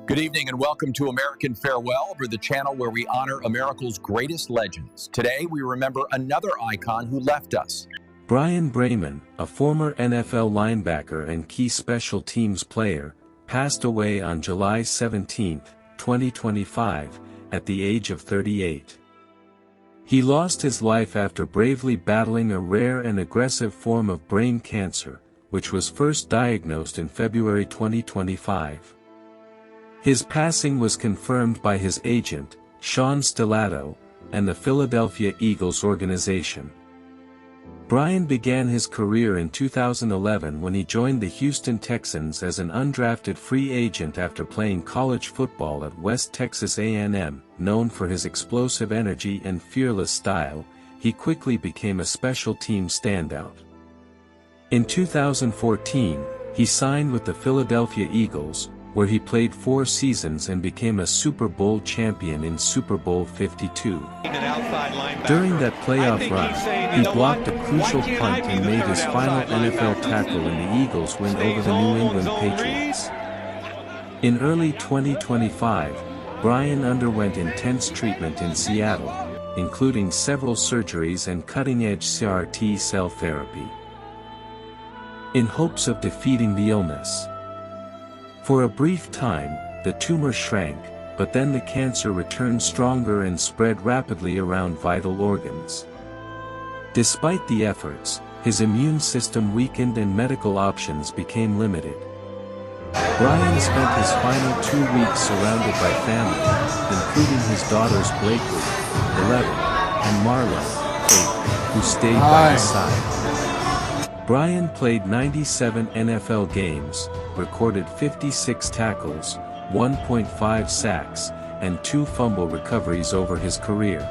Good evening and welcome to American Farewell, the channel where we honor America's greatest legends. Today we remember another icon who left us. Bryan Braman, a former NFL linebacker and key special teams player, passed away on July 17, 2025, at the age of 38. He lost his life after bravely battling a rare and aggressive form of brain cancer, which was first diagnosed in February 2025. His passing was confirmed by his agent, Sean Stellato, and the Philadelphia Eagles organization. Bryan began his career in 2011 when he joined the Houston Texans as an undrafted free agent after playing college football at West Texas A&M. Known for his explosive energy and fearless style, he quickly became a special team standout. In 2014, he signed with the Philadelphia Eagles, where he played 4 seasons and became a Super Bowl champion in Super Bowl 52. During that playoff run, he blocked a crucial punt and made his final NFL tackle in the Eagles' win over the New England Patriots. In early 2025, Bryan underwent intense treatment in Seattle, including several surgeries and cutting-edge CAR-T cell therapy, in hopes of defeating the illness. For a brief time, the tumor shrank, but then the cancer returned stronger and spread rapidly around vital organs. Despite the efforts, his immune system weakened and medical options became limited. Bryan spent his final 2 weeks surrounded by family, including his daughters Blakely, 11, and Marla, 8, who stayed by his side. Bryan played 97 NFL games, recorded 56 tackles, 1.5 sacks, and 2 fumble recoveries over his career.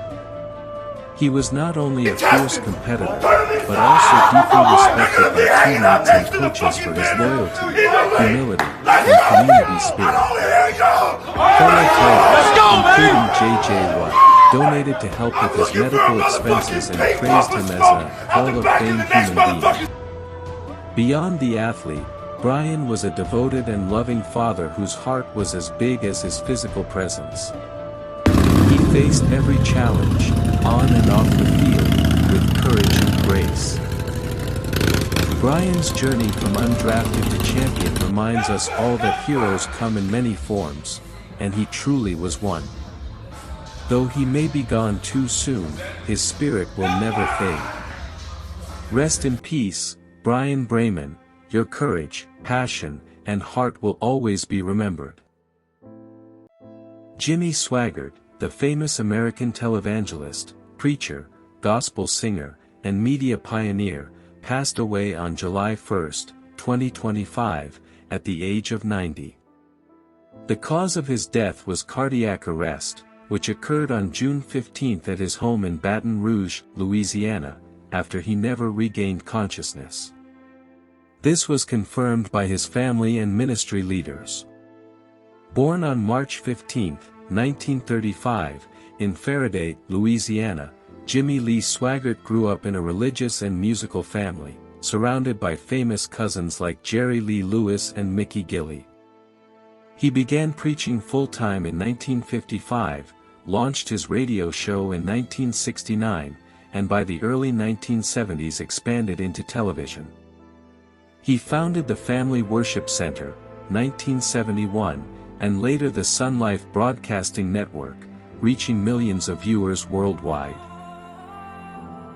He was not only a fierce competitor, but also deeply respected by teammates and coaches for his loyalty, humility, and community spirit. Fellow players, including J.J. Watt, donated to help with his medical expenses and praised him as a Hall of Fame human being. Beyond the athlete, Bryan was a devoted and loving father whose heart was as big as his physical presence. He faced every challenge, on and off the field, with courage and grace. Bryan's journey from undrafted to champion reminds us all that heroes come in many forms, and he truly was one. Though he may be gone too soon, his spirit will never fade. Rest in peace, Bryan Braman. Your courage, passion, and heart will always be remembered. Jimmy Swaggart, the famous American televangelist, preacher, gospel singer, and media pioneer, passed away on July 1, 2025, at the age of 90. The cause of his death was cardiac arrest, which occurred on June 15 at his home in Baton Rouge, Louisiana, after he never regained consciousness. This was confirmed by his family and ministry leaders. Born on March 15, 1935, in Faraday, Louisiana, Jimmy Lee Swaggart grew up in a religious and musical family, surrounded by famous cousins like Jerry Lee Lewis and Mickey Gilley. He began preaching full-time in 1955, launched his radio show in 1969, and by the early 1970s expanded into television. He founded the Family Worship Center, 1971, and later the Sun Life Broadcasting Network, reaching millions of viewers worldwide.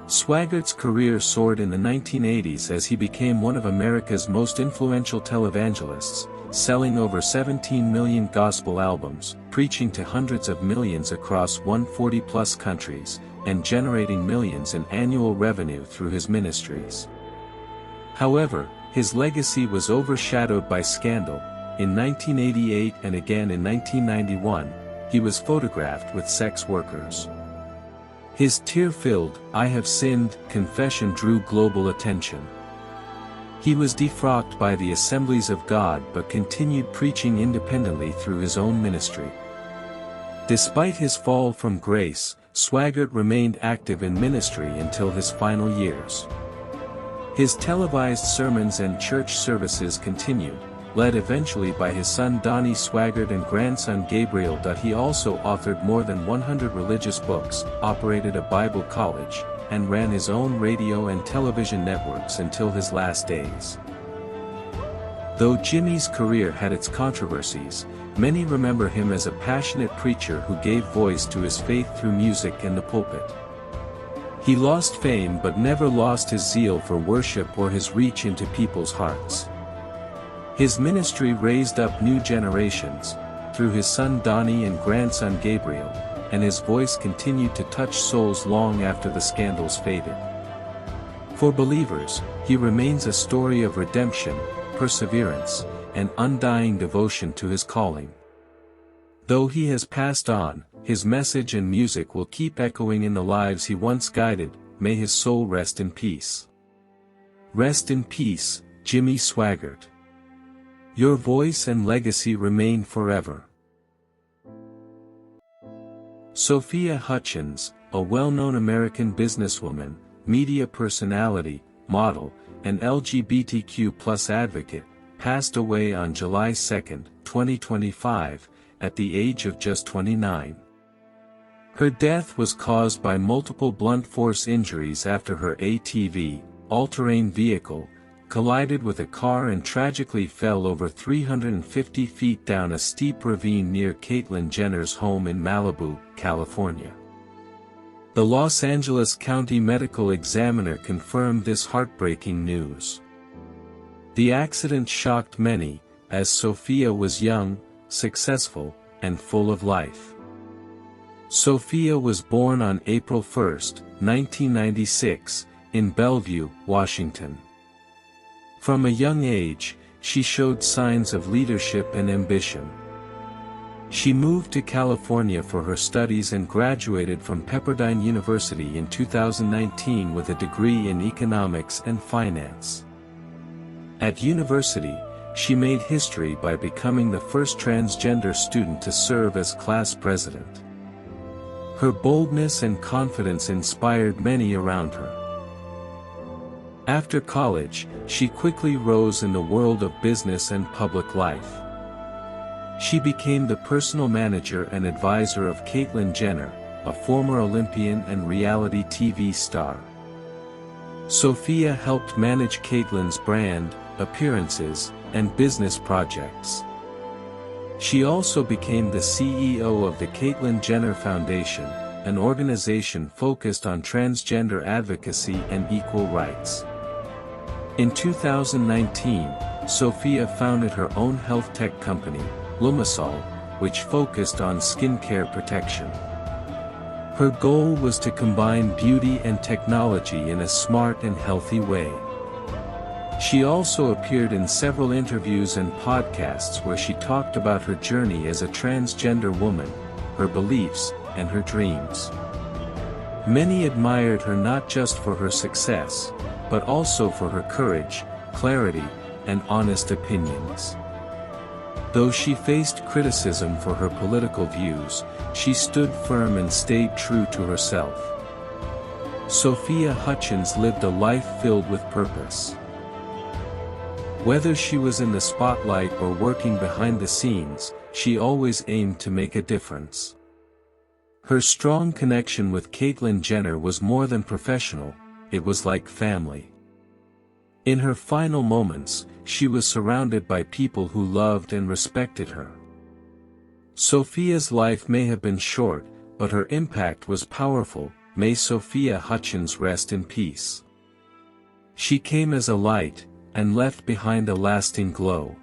Swaggart's career soared in the 1980s as he became one of America's most influential televangelists, selling over 17 million gospel albums, preaching to hundreds of millions across 140-plus countries, and generating millions in annual revenue through his ministries. However, his legacy was overshadowed by scandal. In 1988 and again in 1991, he was photographed with sex workers. His tear-filled, "I have sinned" confession drew global attention. He was defrocked by the Assemblies of God but continued preaching independently through his own ministry. Despite his fall from grace, Swaggart remained active in ministry until his final years. His televised sermons and church services continued, led eventually by his son Donnie Swaggart and grandson Gabriel. He also authored more than 100 religious books, operated a Bible college, and ran his own radio and television networks until his last days. Though Jimmy's career had its controversies, many remember him as a passionate preacher who gave voice to his faith through music and the pulpit. He lost fame but never lost his zeal for worship or his reach into people's hearts. His ministry raised up new generations, through his son Donnie and grandson Gabriel, and his voice continued to touch souls long after the scandals faded. For believers, he remains a story of redemption, perseverance, and undying devotion to his calling. Though he has passed on, his message and music will keep echoing in the lives he once guided. May his soul rest in peace. Rest in peace, Jimmy Swaggart. Your voice and legacy remain forever. Sophia Hutchins, a well-known American businesswoman, media personality, model, and LGBTQ+ advocate, passed away on July 2, 2025, at the age of just 29. Her death was caused by multiple blunt force injuries after her ATV, all-terrain vehicle, collided with a car and tragically fell over 350 feet down a steep ravine near Caitlyn Jenner's home in Malibu, California. The Los Angeles County Medical Examiner confirmed this heartbreaking news. The accident shocked many, as Sophia was young, successful, and full of life. Sophia was born on April 1, 1996, in Bellevue, Washington. From a young age, she showed signs of leadership and ambition. She moved to California for her studies and graduated from Pepperdine University in 2019 with a degree in economics and finance. At university, she made history by becoming the first transgender student to serve as class president. Her boldness and confidence inspired many around her. After college, she quickly rose in the world of business and public life. She became the personal manager and advisor of Caitlyn Jenner, a former Olympian and reality TV star. Sophia helped manage Caitlyn's brand, appearances, and business projects. She also became the CEO of the Caitlyn Jenner Foundation, an organization focused on transgender advocacy and equal rights. In 2019, Sophia founded her own health tech company, Lumisol, which focused on skincare protection. Her goal was to combine beauty and technology in a smart and healthy way. She also appeared in several interviews and podcasts where she talked about her journey as a transgender woman, her beliefs, and her dreams. Many admired her not just for her success, but also for her courage, clarity, and honest opinions. Though she faced criticism for her political views, she stood firm and stayed true to herself. Sophia Hutchins lived a life filled with purpose. Whether she was in the spotlight or working behind the scenes, she always aimed to make a difference. Her strong connection with Caitlyn Jenner was more than professional, it was like family. In her final moments, she was surrounded by people who loved and respected her. Sophia's life may have been short, but her impact was powerful. May Sophia Hutchins rest in peace. She came as a light, and left behind a lasting glow.